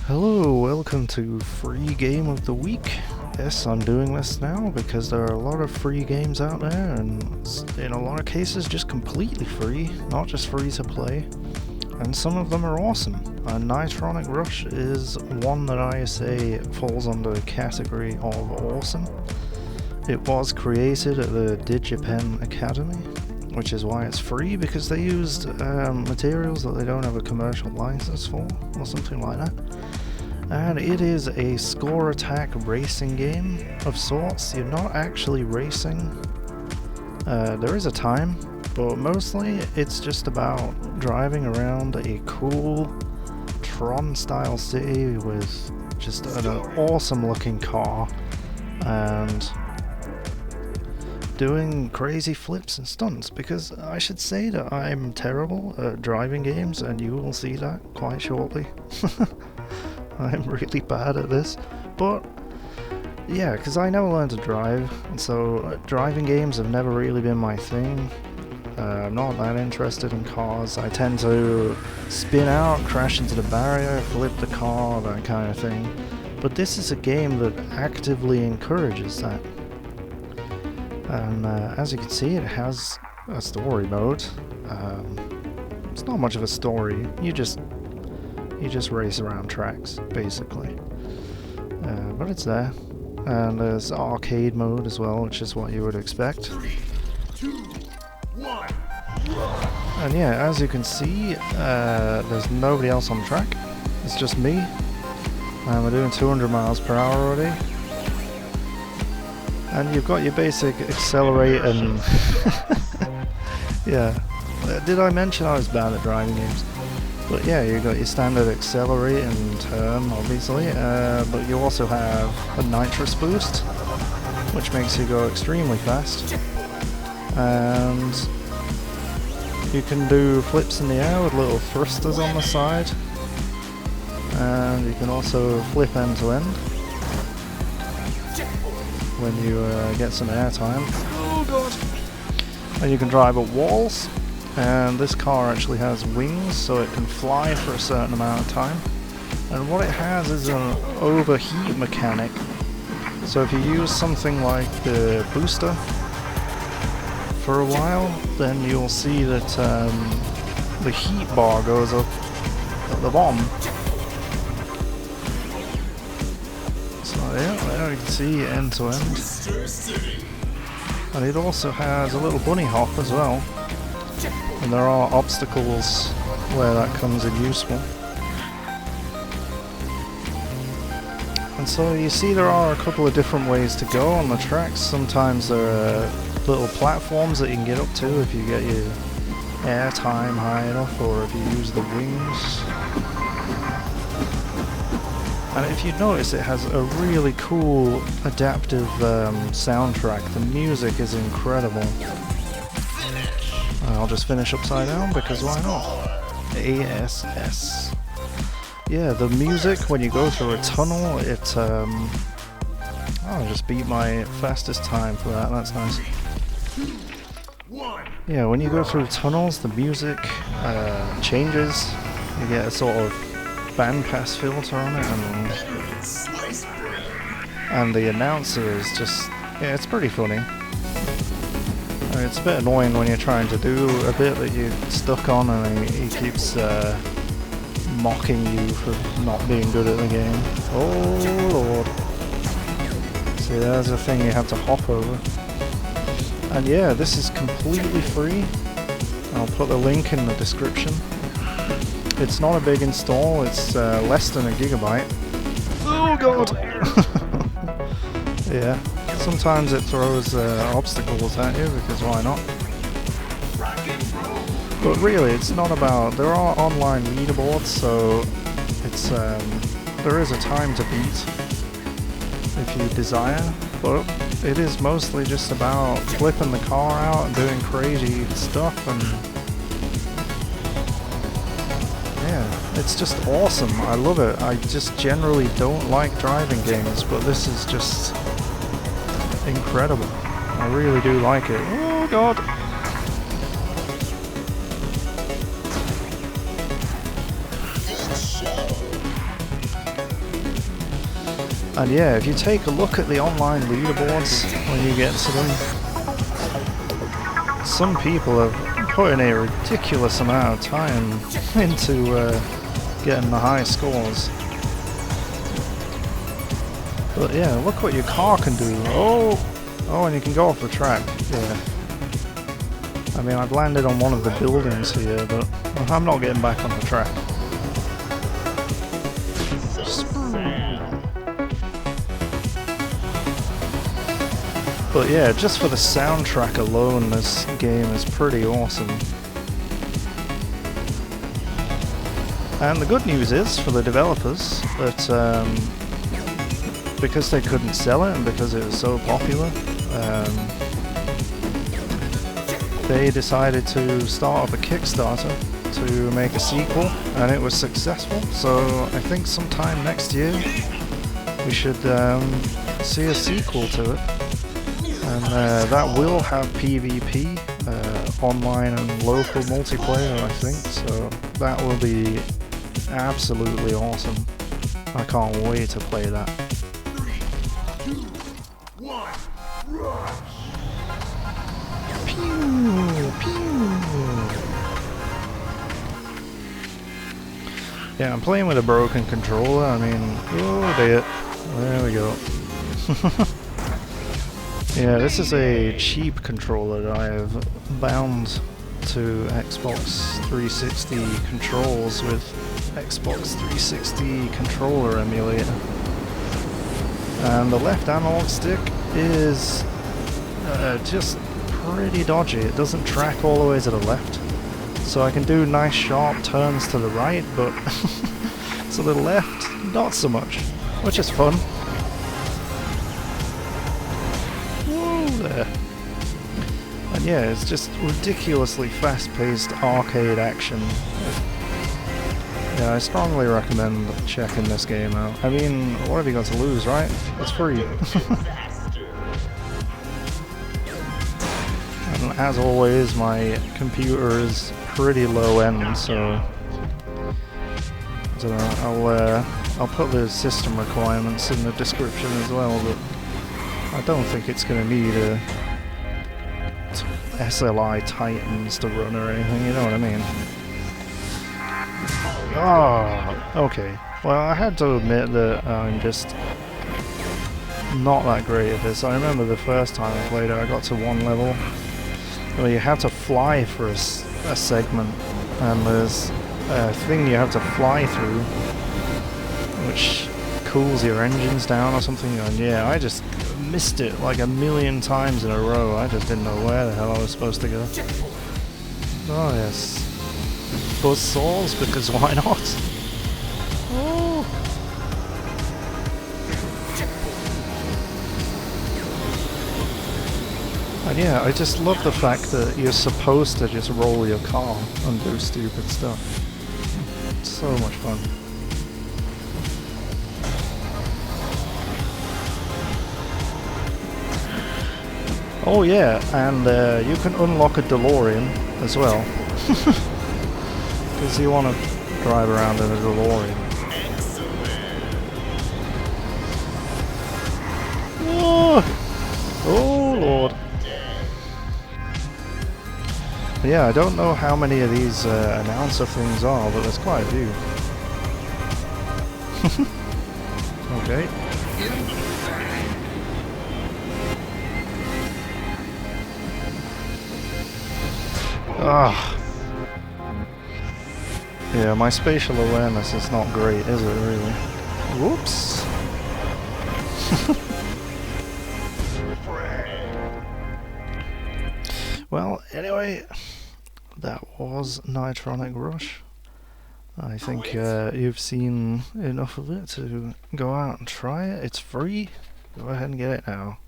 Hello, welcome to Free Game of the Week. Yes, I'm doing this now because there are a lot of free games out there, and in a lot of cases just completely free, not just free to play. And some of them are awesome. Nitronic Rush is one that I say falls under the category of awesome. It was created at the DigiPen Academy, which is why it's free, because they used materials that they don't have a commercial license for, or something like that. And it is a score attack racing game of sorts. You're not actually racing. There is a time, but mostly it's just about driving around a cool Tron style city with just an awesome looking car and doing crazy flips and stunts, because I should say that I'm terrible at driving games, and you will see that quite shortly. I'm really bad at this, but yeah, because I never learned to drive, and so driving games have never really been my thing. I'm not that interested in cars. I tend to spin out, crash into the barrier, flip the car, that kind of thing. But this is a game that actively encourages that. And as you can see, it has a story mode. It's not much of a story. You just race around tracks, basically. But it's there. And there's arcade mode as well, which is what you would expect. 3, 2, 1. And yeah, as you can see, there's nobody else on the track. It's just me. And we're doing 200 miles per hour already. And you've got your basic accelerate and... yeah. Did I mention I was bad at driving games? But yeah, you've got your standard accelerate and turn, obviously, but you also have a nitrous boost, which makes you go extremely fast. And you can do flips in the air with little thrusters on the side. And you can also flip end to end when you get some air time. Oh god! And you can drive up walls. And this car actually has wings, so it can fly for a certain amount of time. And what it has is an overheat mechanic. So if you use something like the booster for a while, then you'll see that the heat bar goes up at the bottom. So yeah, there you can see end to end. And it also has a little bunny hop as well. And there are obstacles where that comes in useful. And so you see there are a couple of different ways to go on the tracks. Sometimes there are little platforms that you can get up to if you get your air time high enough, or if you use the wings. And if you notice, it has a really cool adaptive soundtrack. The music is incredible. I'll just finish upside down because why not? ASS. Yeah, the music when you go through a tunnel, it I just beat my fastest time for that. That's nice. Yeah, when you go through tunnels, the music changes. You get a sort of bandpass filter on it, and the announcer is just, yeah, it's pretty funny. It's a bit annoying when you're trying to do a bit that you're stuck on, and he keeps mocking you for not being good at the game. Oh lord. See, there's a thing you have to hop over. And yeah, this is completely free. I'll put the link in the description. It's not a big install, it's less than a gigabyte. Oh god! Yeah. Sometimes it throws obstacles at you, because why not? But really, it's not about... There are online leaderboards, so it's there is a time to beat if you desire, but it is mostly just about flipping the car out and doing crazy stuff, and yeah, it's just awesome. I love it. I just generally don't like driving games, but this is just incredible. I really do like it. Oh god! And yeah, if you take a look at the online leaderboards when you get to them, some people have put in a ridiculous amount of time into getting the high scores. But yeah, look what your car can do. Oh, and you can go off the track. Yeah. I mean, I've landed on one of the buildings here, but I'm not getting back on the track. But yeah, just for the soundtrack alone, this game is pretty awesome. And the good news is, for the developers, that because they couldn't sell it and because it was so popular, they decided to start up a Kickstarter to make a sequel, and it was successful. So I think sometime next year we should see a sequel to it. And that will have PvP, online and local multiplayer, I think, so that will be absolutely awesome. I can't wait to play that. 3, 2, 1, rush! Pew, pew. Yeah, I'm playing with a broken controller, I mean, oh dear, there we go. Yeah, this is a cheap controller that I have bound to Xbox 360 controls with Xbox 360 controller emulator. And the left analog stick is just pretty dodgy. It doesn't track all the way to the left. So I can do nice sharp turns to the right, but to the left, not so much, which is fun. There. And yeah, it's just ridiculously fast-paced arcade action. Yeah, I strongly recommend checking this game out. I mean, what have you got to lose, right? It's free. And as always, my computer is pretty low end, so I don't know, I'll put the system requirements in the description as well, but I don't think it's going to need a SLI Titans to run or anything, you know what I mean? Ah, okay. Well, I had to admit that I'm just not that great at this. I remember the first time I played it, I got to one level where you have to fly for a segment, and there's a thing you have to fly through, which cools your engines down or something, and yeah, I just missed it like a million times in a row. I just didn't know where the hell I was supposed to go. Oh yes. Buzzsaws, because why not? Oh. And yeah, I just love the fact that you're supposed to just roll your car and do stupid stuff. It's so much fun. Oh yeah, and you can unlock a DeLorean as well. Because you want to drive around in a DeLorean. Oh lord. Yeah, I don't know how many of these announcer things are, but there's quite a few. Okay. Ah. Yeah, my spatial awareness is not great, is it really? Whoops. Well, anyway, that was Nitronic Rush. I think you've seen enough of it to go out and try it. It's free. Go ahead and get it now.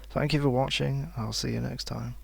Thank you for watching. I'll see you next time.